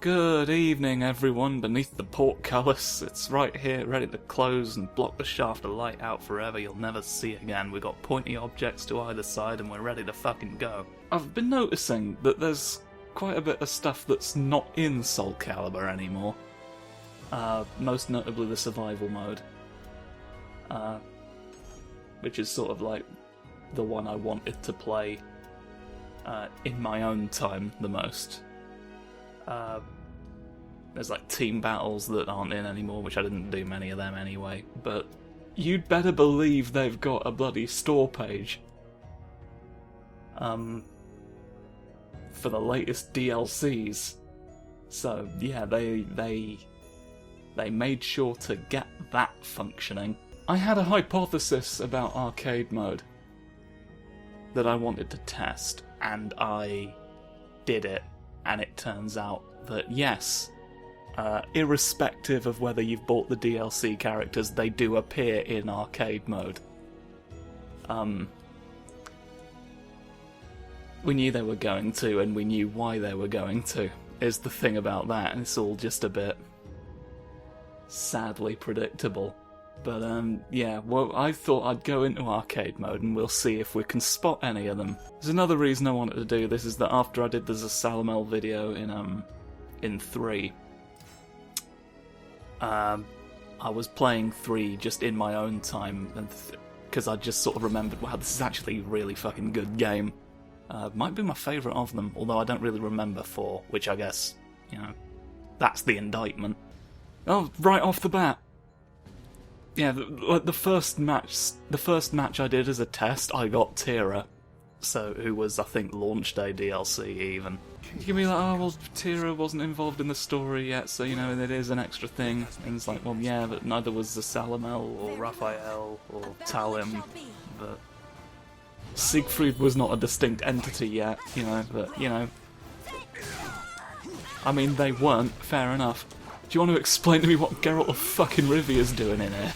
Good evening, everyone, beneath the portcullis. It's right here, ready to close and block the shaft of light out forever you'll never see again. We've got pointy objects to either side and we're ready to fucking go. I've been noticing that there's quite a bit of stuff that's not in SOULCALIBUR anymore. Most notably the survival mode. Which is sort of like the one I wanted to play in my own time the most. There's like team battles that aren't in anymore, which I didn't do many of them anyway, but you'd better believe they've got a bloody store page for the latest DLCs. So yeah, they made sure to get that functioning. I had a hypothesis about arcade mode that I wanted to test, and I did it, and it turns out that yes, irrespective of whether you've bought the DLC characters, they do appear in arcade mode. We knew they were going to, and we knew why they were going to, is the thing about that, and it's all just a bit sadly predictable. But yeah, well, I thought I'd go into arcade mode and we'll see if we can spot any of them. There's another reason I wanted to do this, is that after I did the SOULCALIBUR video in 3, I was playing 3 just in my own time, and because I just sort of remembered, wow, this is actually a really fucking good game. Might be my favourite of them, although I don't really remember 4, which I guess, you know, that's the indictment. Oh, right off the bat. Yeah, the first match I did as a test, I got Tira, so who was, I think, launch day DLC even. You can be like, oh well, Tira wasn't involved in the story yet, so you know it is an extra thing. And it's like, well, yeah, but neither was the Salamel or Raphael or Talim. But Siegfried was not a distinct entity yet, you know. But you know, I mean, they weren't. Fair enough. Do you want to explain to me what Geralt of fucking Rivia's doing in here?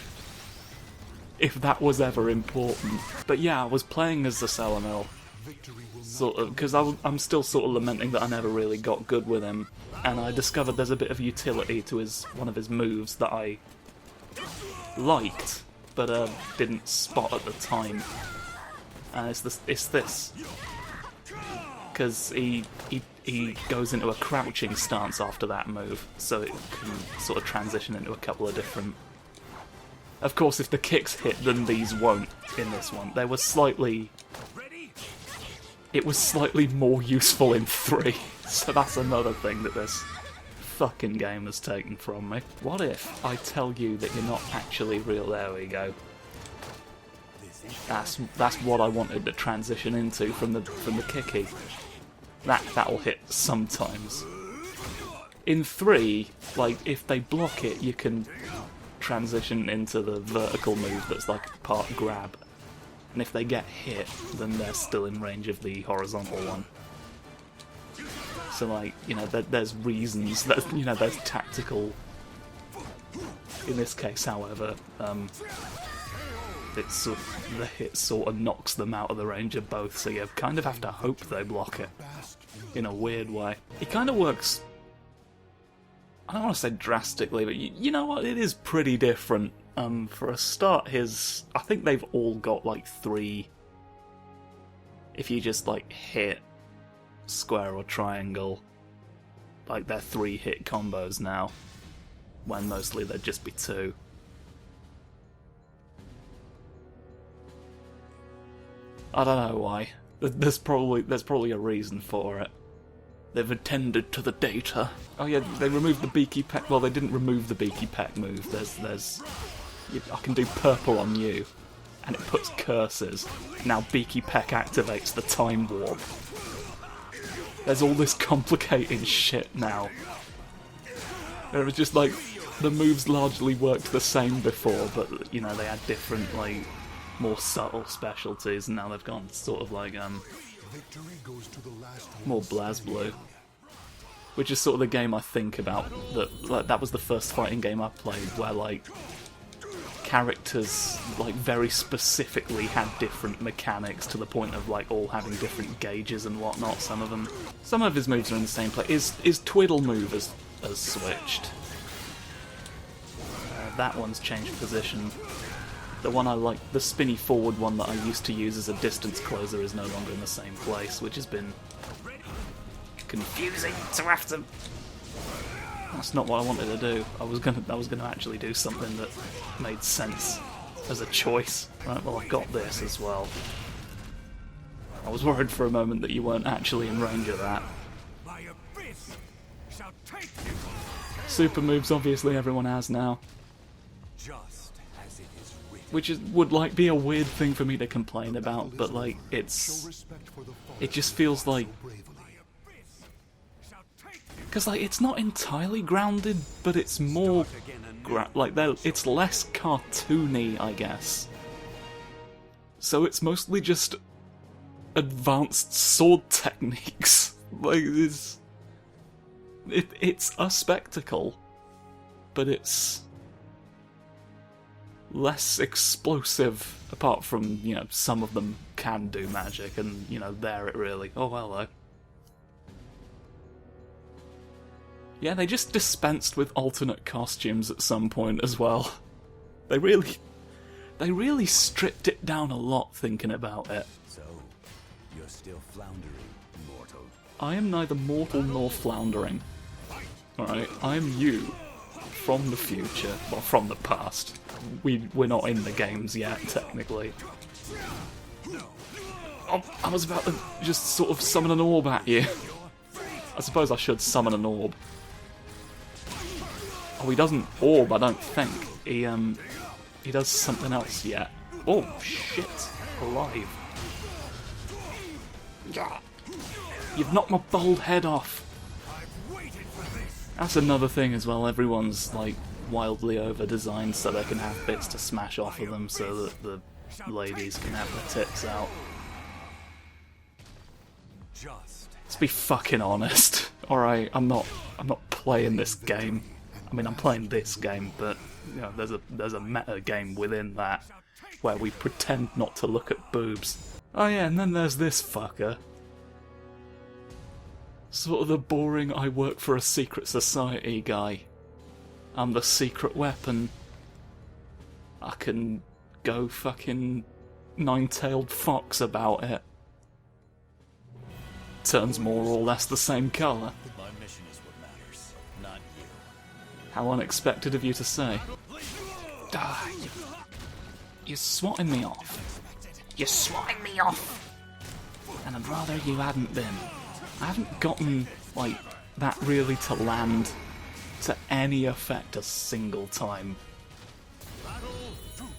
If that was ever important. But yeah, I was playing as the Salamel, sort of, because I'm still sort of lamenting that I never really got good with him, and I discovered there's a bit of utility to one of his moves that I liked, but didn't spot at the time. And it's this, because he goes into a crouching stance after that move, so it can sort of transition into a couple of different. Of course, if the kicks hit, then these won't in this one. It was slightly more useful in 3, so that's another thing that this fucking game has taken from me. What if I tell you that you're not actually real? There we go. That's what I wanted to transition into from the kicky. That'll hit sometimes. In 3, like, if they block it, you can transition into the vertical move that's like part grab, and if they get hit, then they're still in range of the horizontal one. So, like, you know, there's reasons that, you know, there's tactical. In this case, however, it's the hit sort of knocks them out of the range of both, so you kind of have to hope they block it in a weird way. It kind of works. I don't want to say drastically, but you know what? It is pretty different. For a start, I think they've all got like 3. If you just like hit square or triangle, like they're 3 hit combos now, when mostly they'd just be 2. I don't know why. There's probably a reason for it. They've attended to the data. Oh yeah, they removed the beaky peck. Well, they didn't remove the beaky peck move. I can do purple on you, and it puts curses. Now beaky peck activates the time warp. There's all this complicated shit now. It was just like the moves largely worked the same before, but you know they had different, like, more subtle specialties, and now they've gone sort of like more BlazBlue, which is sort of the game I think about. That was the first fighting game I played where, like, characters like very specifically had different mechanics to the point of like all having different gauges and whatnot. Some of his moves are in the same place. His twiddle move has switched. That one's changed position. The one I like, the spinny forward one that I used to use as a distance closer, is no longer in the same place, which has been confusing to have to. That's not what I wanted to do. I was gonna actually do something that made sense as a choice. Right, well I've got this as well. I was worried for a moment that you weren't actually in range of that. Super moves, obviously everyone has now. Which would like be a weird thing for me to complain about, but like it just feels like, because like it's not entirely grounded, but it's more it's less cartoony, I guess. So it's mostly just advanced sword techniques. Like it's a spectacle, but it's less explosive, apart from, you know, some of them can do magic, and, you know, there it really... Oh, hello. Yeah, they just dispensed with alternate costumes at some point as well. They really stripped it down a lot, thinking about it. So, you're still floundering, mortal. I am neither mortal nor floundering. Alright, I am you. From the future, well, from the past. We're not in the games yet, technically. Oh, I was about to just sort of summon an orb at you. I suppose I should summon an orb. Oh, he doesn't orb, I don't think. He does something else yet. Oh, shit. Alive. You've knocked my bald head off. That's another thing as well, everyone's like wildly over-designed so they can have bits to smash off of them so that the ladies can have their tits out. Let's be fucking honest. Alright, I'm not playing this game. I mean, I'm playing this game, but you know, there's a meta game within that where we pretend not to look at boobs. Oh yeah, and then there's this fucker. Sort of the boring I work for a secret society guy. I'm the secret weapon. I can go fucking nine-tailed fox about it. Turns more or less the same colour. My mission is what matters, not you. How unexpected of you to say. You're swatting me off. You're swatting me off! And I'd rather you hadn't been. I haven't gotten, like, that really to land to any effect a single time.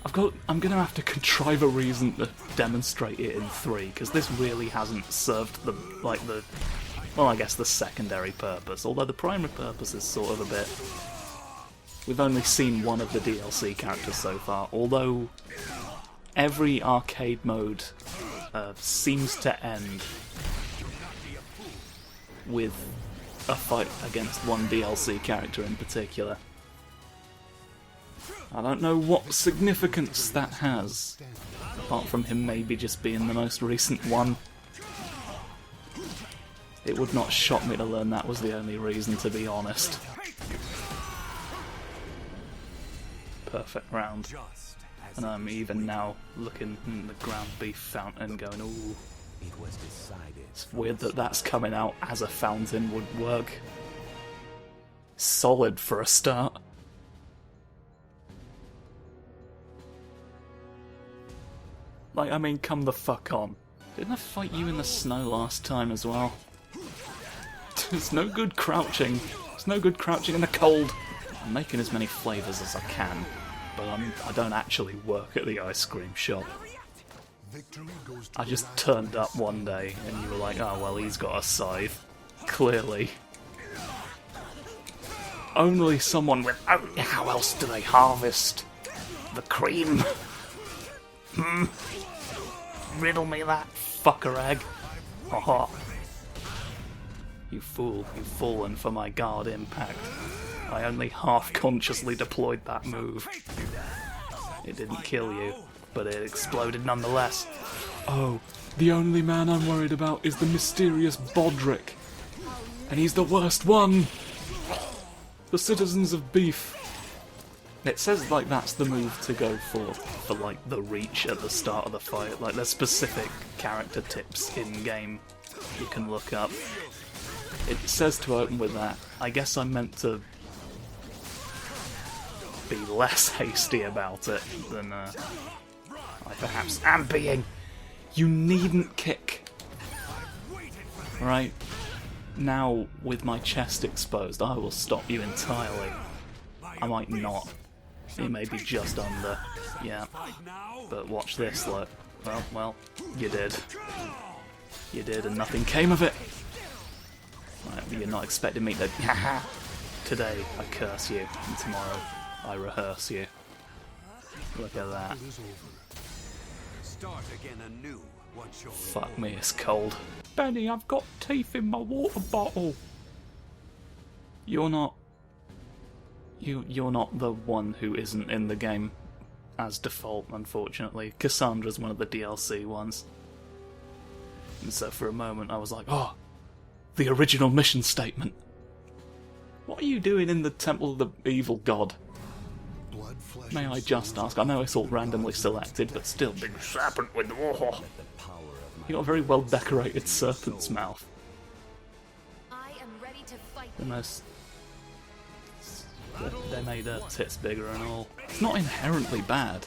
I'm gonna have to contrive a reason to demonstrate it in 3, because this really hasn't served the, well, I guess the secondary purpose, although the primary purpose is sort of a bit... We've only seen one of the DLC characters so far, although every arcade mode seems to end with a fight against one DLC character in particular. I don't know what significance that has, apart from him maybe just being the most recent one. It would not shock me to learn that was the only reason, to be honest. Perfect round. And I'm even now looking in the ground beef fountain going, ooh. It's weird that that's coming out as a fountain would work. Solid for a start. Like, I mean, come the fuck on. Didn't I fight you in the snow last time as well? There's no good crouching. There's no good crouching in the cold. I'm making as many flavours as I can, but I don't actually work at the ice cream shop. I just turned up one day and you were like, oh well, he's got a scythe. Clearly. Only someone with... how else do they harvest the cream? Riddle me that, fucker egg. Haha. You fool, you've fallen for my guard impact. I only half-consciously deployed that move. It didn't kill you, but it exploded nonetheless. Oh, the only man I'm worried about is the mysterious Bodrick. And he's the worst one! The citizens of Beef. It says like that's the move to go for like the reach at the start of the fight. Like there's specific character tips in game you can look up. It says to open with that. I guess I'm meant to be less hasty about it than I perhaps am being. You needn't kick. Right? Now, with my chest exposed, I will stop you entirely. I might not. It may be just under. Yeah. But watch this, look. Well, you did. You did, and nothing came of it. Right, you're not expecting me to... Haha! Today, I curse you, and tomorrow, I rehearse you. Look at that. Start again anew once you're Fuck me, it's cold. Benny, I've got teeth in my water bottle. You're not... You're not the one who isn't in the game as default, unfortunately. Cassandra's one of the DLC ones. And so for a moment I was like, oh, the original mission statement. What are you doing in the Temple of the Evil God? May I just ask? I know it's all randomly selected, but still, big serpent with the war. You got a very well decorated serpent's mouth. I am ready to fight. The most... They made her tits bigger and all. It's not inherently bad.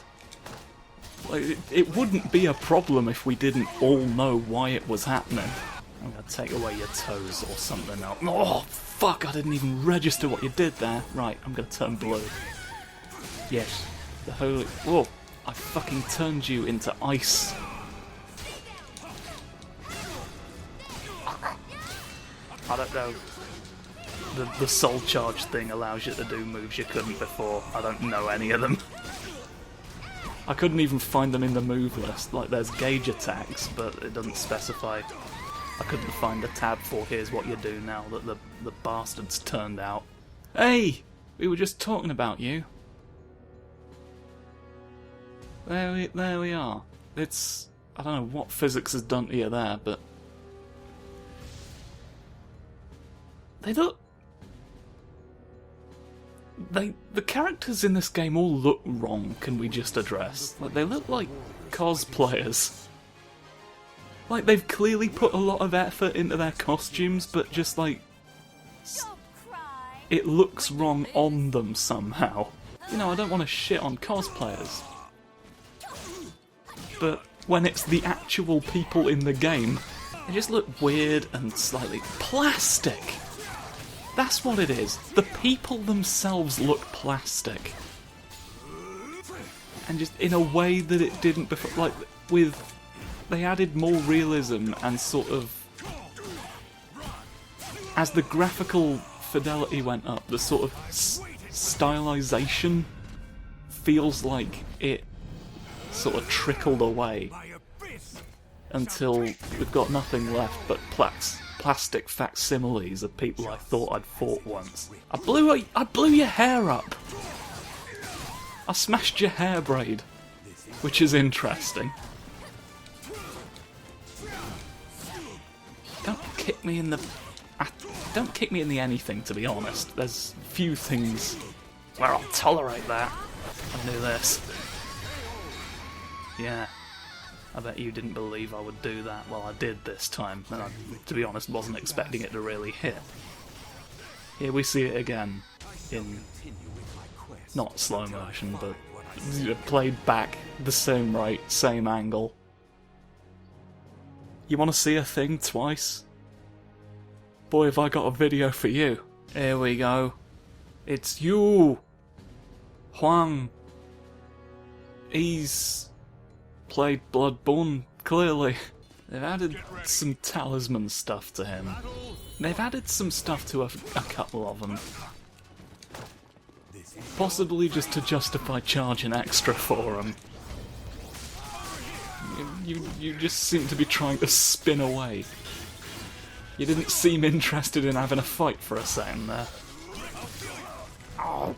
Like, it wouldn't be a problem if we didn't all know why it was happening. I'm gonna take away your toes or something else. Oh, fuck, I didn't even register what you did there. Right, I'm gonna turn blue. Yes, the holy... Whoa, I fucking turned you into ice. I don't know. The soul charge thing allows you to do moves you couldn't before. I don't know any of them. I couldn't even find them in the move list. Like, there's gauge attacks, but it doesn't specify. I couldn't find a tab for here's what you do now that the bastard's turned out. Hey! We were just talking about you. There we are. It's... I don't know what physics has done to you there, but... They look... The characters in this game all look wrong, can we just address? Like, they look like cosplayers. Like, they've clearly put a lot of effort into their costumes, but just like... It looks wrong on them somehow. You know, I don't want to shit on cosplayers. But when it's the actual people in the game, they just look weird and slightly plastic. That's what it is. The people themselves look plastic. And just in a way that it didn't before. Like, with... They added more realism and sort of... As the graphical fidelity went up, the sort of stylization feels like it sort of trickled away. Until we've got nothing left but plastic facsimiles of people I thought I'd fought once. I blew your hair up. I smashed your hair braid, which is interesting. Don't kick me in the... Don't kick me in the anything, to be honest. There's few things where I'll tolerate that. I knew this. Yeah. I bet you didn't believe I would do that. Well, I did this time, and I, to be honest, wasn't expecting it to really hit. Here we see it again, in not slow motion, but played back the same rate, same angle. You want to see a thing twice? Boy, have I got a video for you. Here we go. It's you! Huang. He's... played Bloodborne, clearly. They've added some talisman stuff to him. They've added some stuff to a couple of them. Possibly just to justify charging extra for them. You just seem to be trying to spin away. You didn't seem interested in having a fight for a second there. Oh.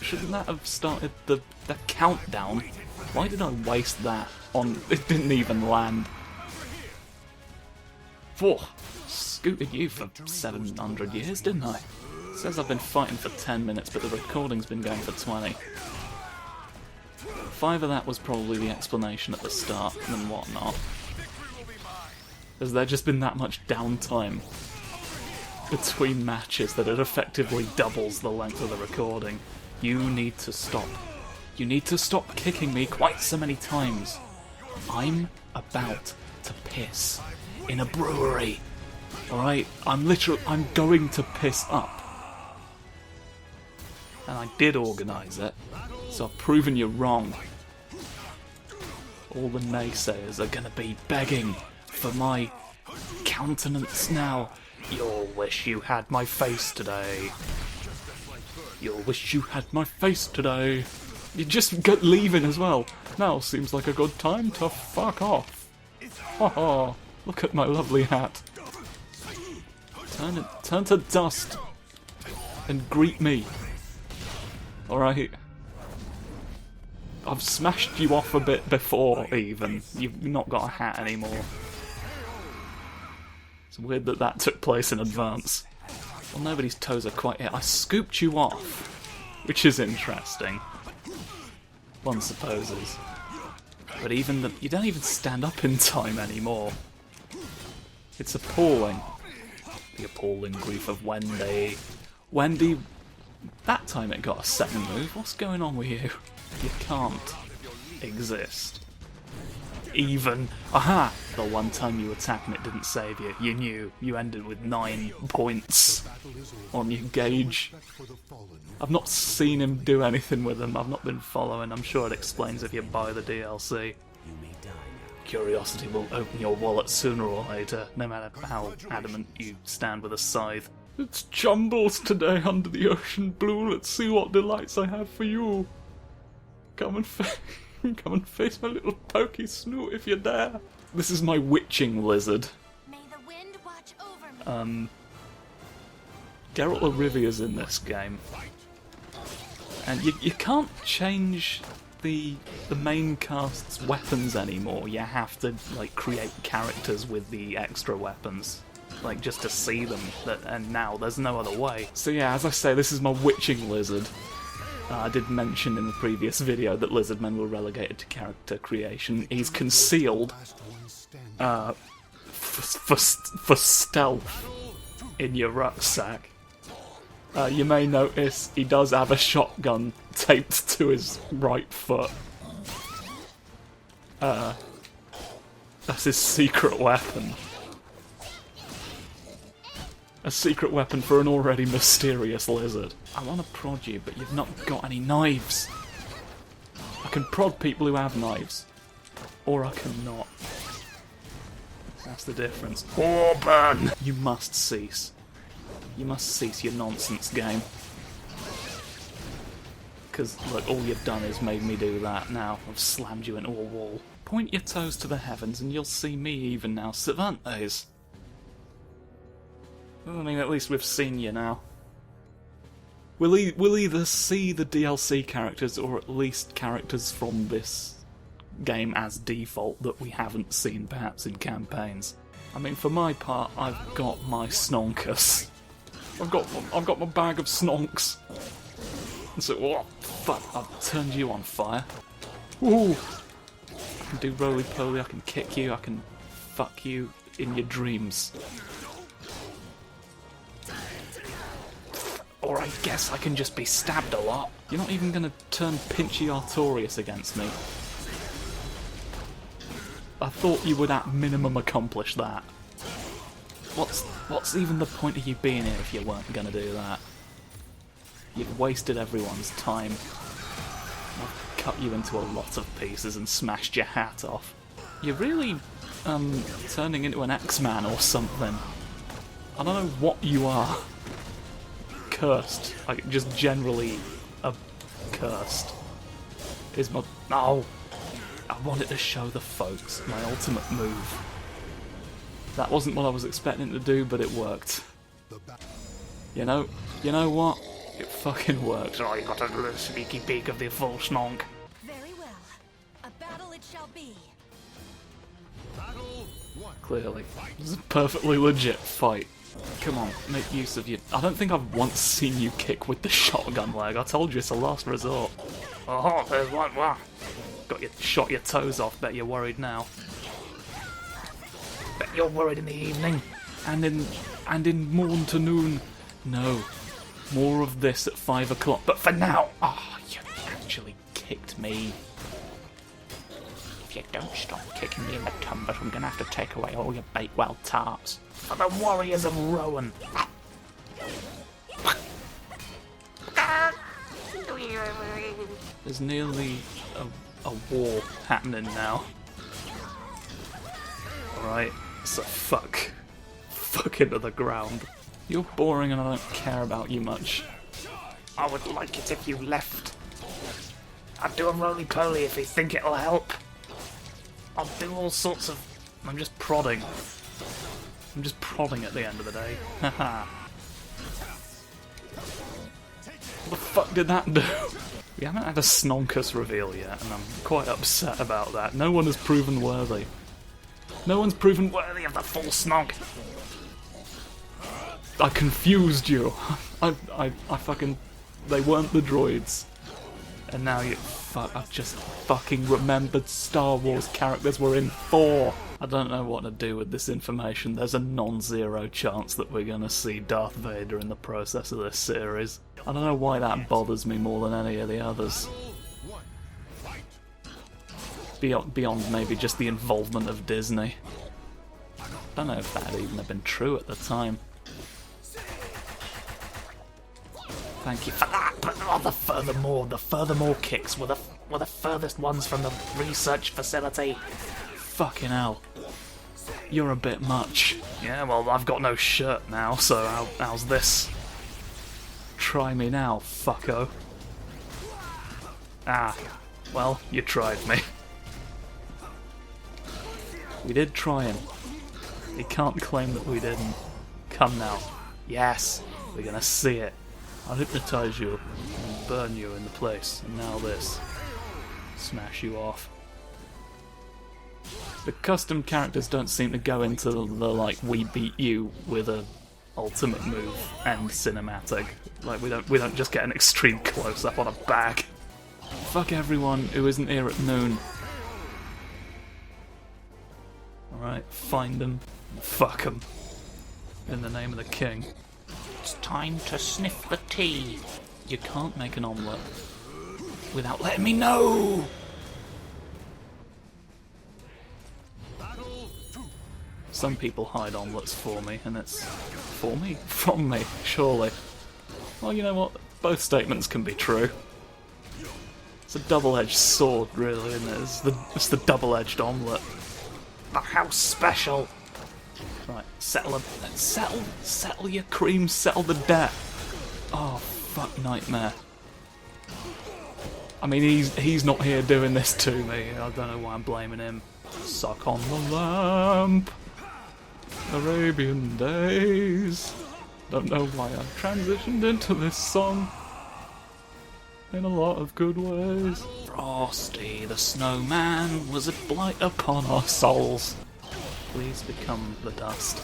shouldn't that have started the countdown? Why did I waste that on... It didn't even land. Whoa, scooted you for 700 years, didn't I? It says I've been fighting for 10 minutes, but the recording's been going for 20. 5 of that was probably the explanation at the start, and whatnot. Has there just been that much downtime between matches that it effectively doubles the length of the recording? You need to stop. You need to stop kicking me quite so many times. I'm about to piss in a brewery. Alright? I'm going to piss up. And I did organise it, so I've proven you wrong. All the naysayers are gonna be begging for my countenance now. You'll wish you had my face today. You'll wish you had my face today. You just get leaving as well. Now seems like a good time to fuck off. Haha, look at my lovely hat. Turn to dust and greet me. Alright. I've smashed you off a bit before, even. You've not got a hat anymore. It's weird that that took place in advance. Well, nobody's toes are quite hit. I scooped you off, which is interesting, one supposes. But even you don't even stand up in time anymore. It's appalling. The appalling grief of Wendy. Wendy, that time it got a second move. What's going on with you? You can't exist. Even, aha! The one time you attacked and it didn't save you. You knew. You ended with 9 points on your gauge. I've not seen him do anything with them. I've not been following. I'm sure it explains if you buy the DLC. Curiosity will open your wallet sooner or later, no matter how adamant you stand with a scythe. It's Jumbles today under the ocean blue. Let's see what delights I have for you. Come and face my little pokey snoot if you dare. This is my witching lizard. May the wind watch over me. Geralt of Rivia's in this game. And you can't change the main cast's weapons anymore. You have to like create characters with the extra weapons, like just to see them. And now there's no other way. So yeah, as I say, this is my witching lizard. I did mention in the previous video that lizardmen were relegated to character creation. He's concealed for stealth in your rucksack. You may notice he does have a shotgun taped to his right foot. That's his secret weapon. A secret weapon for an already mysterious lizard. I want to prod you, but you've not got any knives. I can prod people who have knives. Or I cannot. That's the difference. Orban! You must cease. You must cease your nonsense game. Because, look, all you've done is made me do that now. I've slammed you into a wall. Point your toes to the heavens and you'll see me even now, Cervantes. I mean, at least we've seen you now. We'll either see the DLC characters or at least characters from this game as default that we haven't seen perhaps in campaigns. I mean, for my part, I've got my snonkers. I've got my bag of snonks. And so, oh, fuck, I've turned you on fire. Ooh! I can do roly-poly, I can kick you, I can fuck you in your dreams. Or I guess I can just be stabbed a lot. You're not even gonna turn Pinchy Artorias against me. I thought you would at minimum accomplish that. What's even the point of you being here if you weren't gonna do that? You've wasted everyone's time. I've cut you into a lot of pieces and smashed your hat off. You're really, turning into an X-Man or something. I don't know what you are. Cursed. Like, just generally cursed. Is my... Oh! I wanted to show the folks my ultimate move. That wasn't what I was expecting to do, but it worked. You know what? It fucking works. Oh, you got a little sneaky peek of the full snonk. Very well. A battle it shall be. Clearly. This is a perfectly legit fight. Come on, make use of your... I don't think I've once seen you kick with the shotgun leg. I told you it's a last resort. Oh, there's one. Wow. Shot your toes off. Bet you're worried now. Bet you're worried in the evening. And in morn to noon. No. More of this at 5 o'clock. But for now... Oh, you actually kicked me. If you don't stop kicking me in the tumbers, I'm gonna have to take away all your Bakewell tarts. For the warriors of Rowan. There's nearly a war happening now. Alright, so fuck into the ground. You're boring and I don't care about you much. I would like it if you left. I'd do a roly-poly if you think it'll help. I'll do all sorts of... I'm just prodding. I'm just prodding at the end of the day. Haha. What the fuck did that do? We haven't had a Snonkus reveal yet, and I'm quite upset about that. No one has proven worthy. No one's proven worthy of the full Snonk. I confused you. I fucking... They weren't the droids. And now you... Fuck, I've just fucking remembered Star Wars characters were in 4. I don't know what to do with this information. There's a non-zero chance that we're gonna see Darth Vader in the process of this series. I don't know why that bothers me more than any of the others. Beyond maybe just the involvement of Disney. I don't know if that had even been true at the time. Thank you for that, but the furthermore kicks were the furthest ones from the research facility. Fucking hell. You're a bit much. Yeah, well, I've got no shirt now, so how's this? Try me now, fucko. Ah, well, you tried me. We did try him. He can't claim that we didn't. Come now. Yes, we're gonna see it. I'll hypnotise you and burn you in the place, and now this. Smash you off. The custom characters don't seem to go into the like, we beat you with a ultimate move and cinematic. Like, we don't just get an extreme close-up on a back. Fuck everyone who isn't here at noon. Alright, find them, fuck them. In the name of the king. It's time to sniff the tea. You can't make an omelette without letting me know! Some people hide omelettes for me, and it's... For me? From me, surely. Well, you know what? Both statements can be true. It's a double-edged sword, really, isn't it? It's the double-edged omelette. But how special! Right, settle your cream, settle the debt. Oh, fuck nightmare. I mean, he's not here doing this to me. I don't know why I'm blaming him. Suck on the lamp. Arabian days. Don't know why I transitioned into this song. In a lot of good ways. Frosty the snowman was a blight upon our souls. Please become the dust.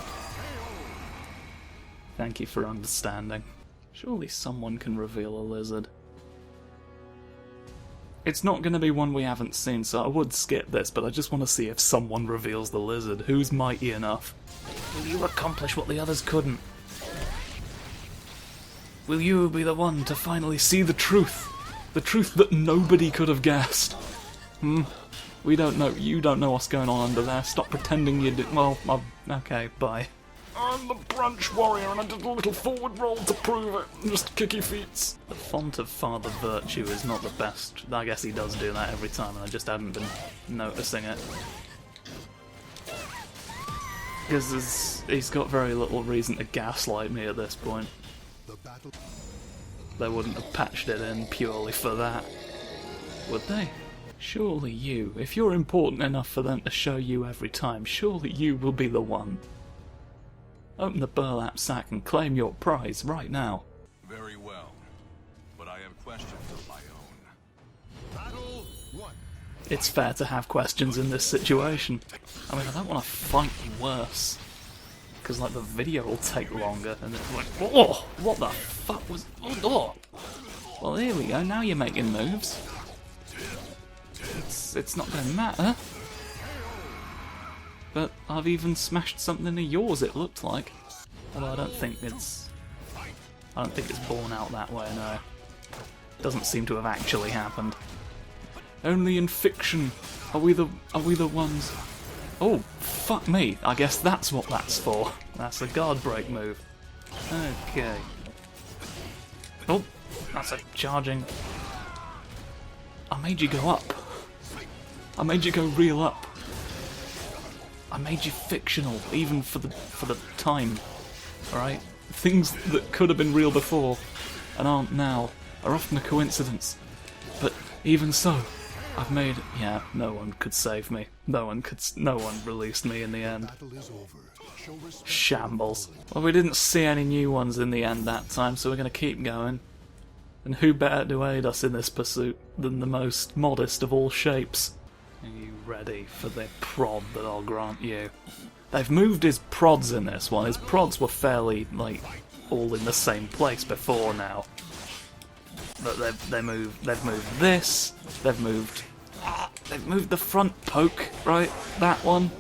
Thank you for understanding. Surely someone can reveal a lizard. It's not going to be one we haven't seen, so I would skip this, but I just want to see if someone reveals the lizard. Who's mighty enough? Will you accomplish what the others couldn't? Will you be the one to finally see the truth? The truth that nobody could have guessed. We don't know. You don't know what's going on under there. Stop pretending you do. Well, okay, bye. I'm the brunch warrior and I did a little forward roll to prove it. Just kicky feet. The font of Father Virtue is not the best. I guess he does do that every time and I just haven't been noticing it. Because he's got very little reason to gaslight me at this point. They wouldn't have patched it in purely for that, would they? Surely you, if you're important enough for them to show you every time, surely you will be the one. Open the burlap sack and claim your prize right now. Very well. I have questions of my own. Battle 1. It's fair to have questions in this situation. I mean, I don't want to fight worse. Because, like, the video will take longer, and it's like, oh, what the fuck was... Oh. Well, here we go, now you're making moves. It's not going to matter. But I've even smashed something of yours, it looked like. Although I don't think it's borne out that way, no. Doesn't seem to have actually happened. Only in fiction are we the ones. Oh, fuck me. I guess that's what that's for. That's a guard break move. Okay. Oh, that's a charging. I made you go up. I made you go real up. I made you fictional, even for the time. Alright? Things that could have been real before and aren't now are often a coincidence. But even so, I've made... Yeah, no one could save me. No one released me in the end. Shambles. Well, we didn't see any new ones in the end that time, so we're going to keep going. And who better to aid us in this pursuit than the most modest of all shapes? Are you ready for the prod that I'll grant you? They've moved his prods in this one. His prods were fairly, like, all in the same place before now. But they've moved this. They've moved the front poke, right? That one.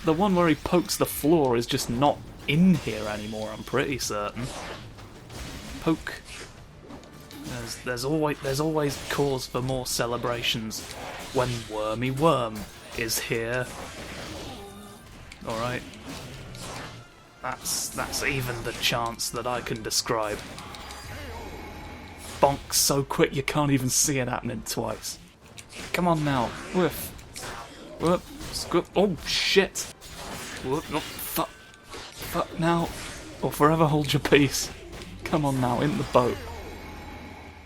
The one where he pokes the floor is just not in here anymore, I'm pretty certain. Poke. There's always cause for more celebrations when Wormy Worm is here. Alright. That's even the chance that I can describe. Bonk so quick you can't even see it happening twice. Come on now. Whiff. Whoop. Squip. Oh shit. Whoop. Oh, fuck. Fuck now. Or forever hold your peace. Come on now, in the boat.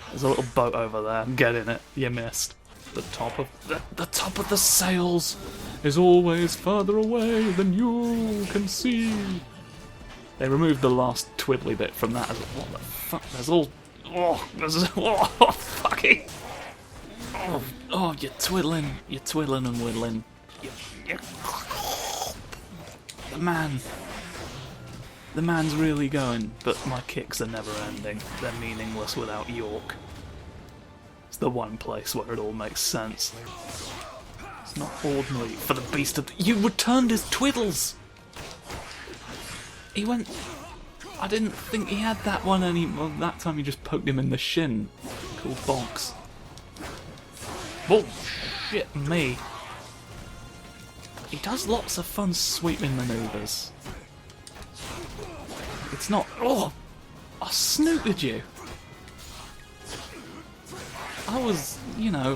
There's a little boat over there. Get in it. You missed. The top of the sails is always further away than you can see. They removed the last twiddly bit from that. What the fuck? There's all... Oh, fucking... Oh, you're twiddling and whittling. The man's really going, but my kicks are never ending. They're meaningless without York. It's the one place where it all makes sense. It's not ordinary for the beast of... You returned his twiddles! He went... I didn't think he had that one well, that time he just poked him in the shin. Cool bonks. Oh, shit me. He does lots of fun sweeping manoeuvres. It's not... Oh! I snooted you! I was, I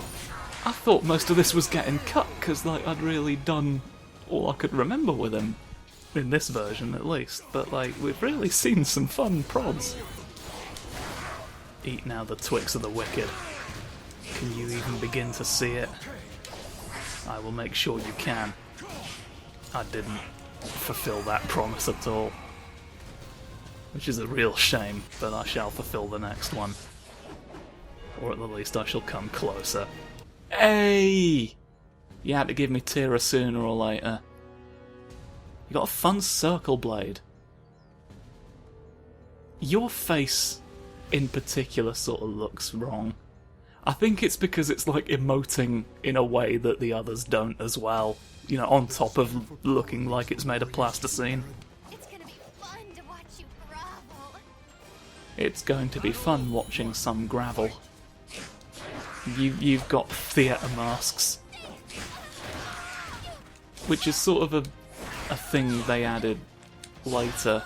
thought most of this was getting cut, because, like, I'd really done all I could remember with him. In this version, at least. But, like, we've really seen some fun prods. Eat now the Twix of the wicked. Can you even begin to see it? I will make sure you can. I didn't fulfill that promise at all. Which is a real shame, but I shall fulfill the next one. Or at the least I shall come closer. Hey! You had to give me Tira sooner or later. You got a fun circle blade. Your face, in particular, sort of looks wrong. I think it's because it's like emoting in a way that the others don't as well. On top of looking like it's made of plasticine. It's gonna be fun to watch you grovel. It's going to be fun watching some gravel. You've got theatre masks. Which is sort of a thing they added later.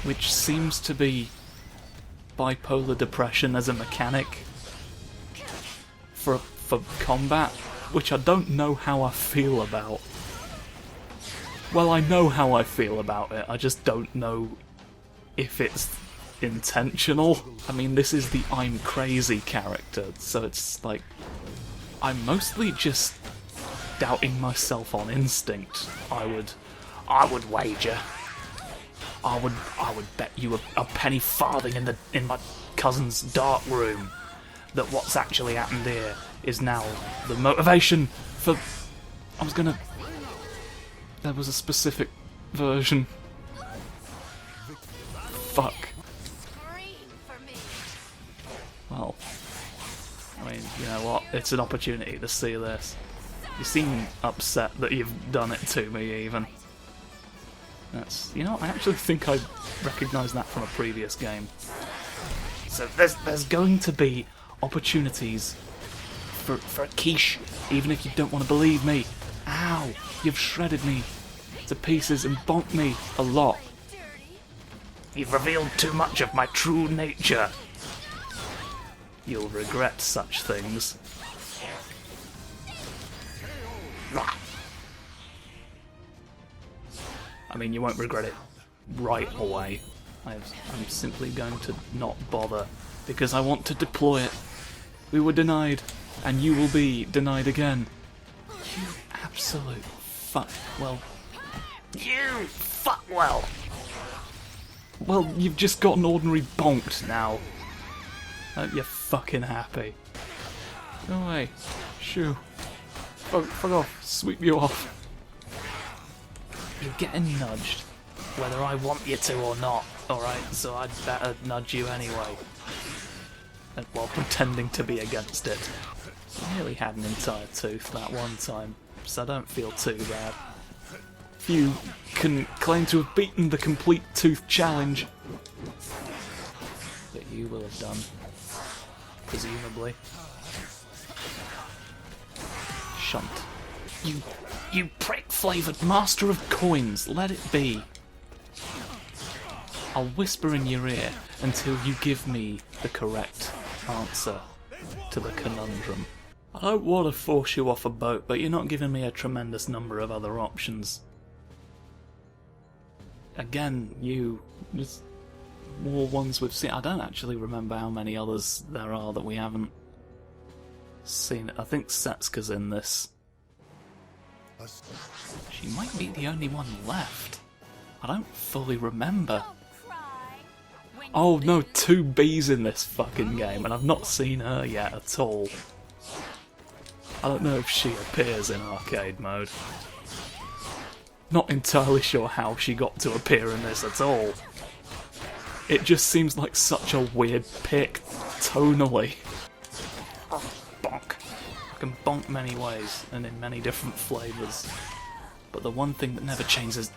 Which seems to be bipolar depression as a mechanic. For combat. Which I don't know how I feel about. Well, I know how I feel about it, I just don't know if it's intentional. I mean, this is the I'm crazy character, so it's like... I'm mostly just doubting myself on instinct, I would wager. I would bet you a penny farthing in my cousin's dark room that what's actually happened here is now the motivation for... There was a specific version. Fuck. Scream for me. Well, I mean, you know what? It's an opportunity to see this. You seem upset that you've done it to me, even. That's... You know, I actually think I recognise that from a previous game. So there's going to be opportunities for a quiche, even if you don't want to believe me. Ow! You've shredded me to pieces and bonked me a lot. Dirty. You've revealed too much of my true nature. You'll regret such things. I mean, you won't regret it right away. I'm simply going to not bother, because I want to deploy it. We were denied, and you will be denied again. You absolute fuck. Well, you fuck well. Well, you've just gotten ordinary bonked now. Hope you're fucking happy. Go away. Shoo. Fuck off. Sweep you off. You're getting nudged, whether I want you to or not, alright? So I'd better nudge you anyway. And while pretending to be against it. I nearly had an entire tooth that one time, so I don't feel too bad. You can claim to have beaten the complete tooth challenge. That you will have done. Presumably. Shunt. You prick-flavoured master of coins, let it be. I'll whisper in your ear until you give me the correct answer to the conundrum. I don't want to force you off a boat, but you're not giving me a tremendous number of other options. Again, just more ones we've seen. I don't actually remember how many others there are that we haven't seen. I think Setsuka's in this. She might be the only one left. I don't fully remember. Don't cry. When Oh you no, lose, 2 B's in this fucking game, and I've not seen her yet at all. I don't know if she appears in arcade mode. Not entirely sure how she got to appear in this at all. It just seems like such a weird pick, tonally. Bonk. I can bonk many ways, and in many different flavours. But the one thing that never changes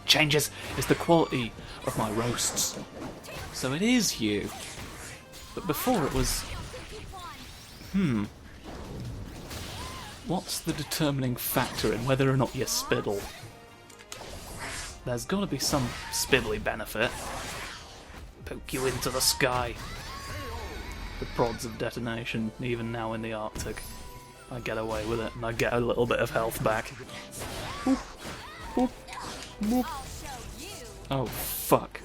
is the quality of my roasts. So it is you. But before it was... What's the determining factor in whether or not you spiddle? There's gotta be some spiddly benefit. Poke you into the sky. The prods of detonation, even now in the Arctic. I get away with it, and I get a little bit of health back. Oop. Oop. Oop. Oh, fuck.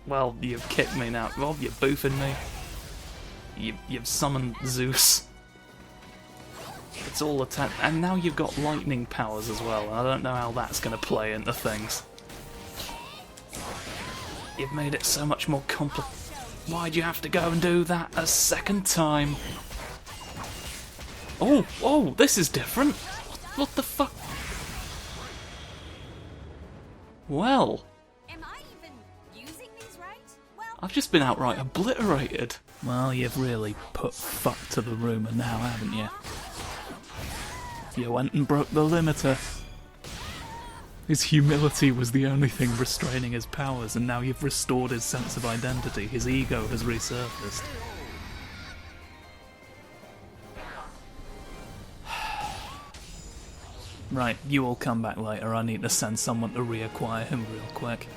Well, you've kicked me now. Rob, you're boofing me. You've summoned Zeus. It's all attack, and now you've got lightning powers as well, and I don't know how that's going to play into things. You've made it so much more complex. Why'd you have to go and do that a second time? Oh, this is different. What the fuck? Well, am I even using these right? Well, I've just been outright obliterated. Well, you've really put fuck to the rumour now, haven't you? You went and broke the limiter. His humility was the only thing restraining his powers, and now you've restored his sense of identity. His ego has resurfaced. Right, you all come back later. I need to send someone to reacquire him real quick.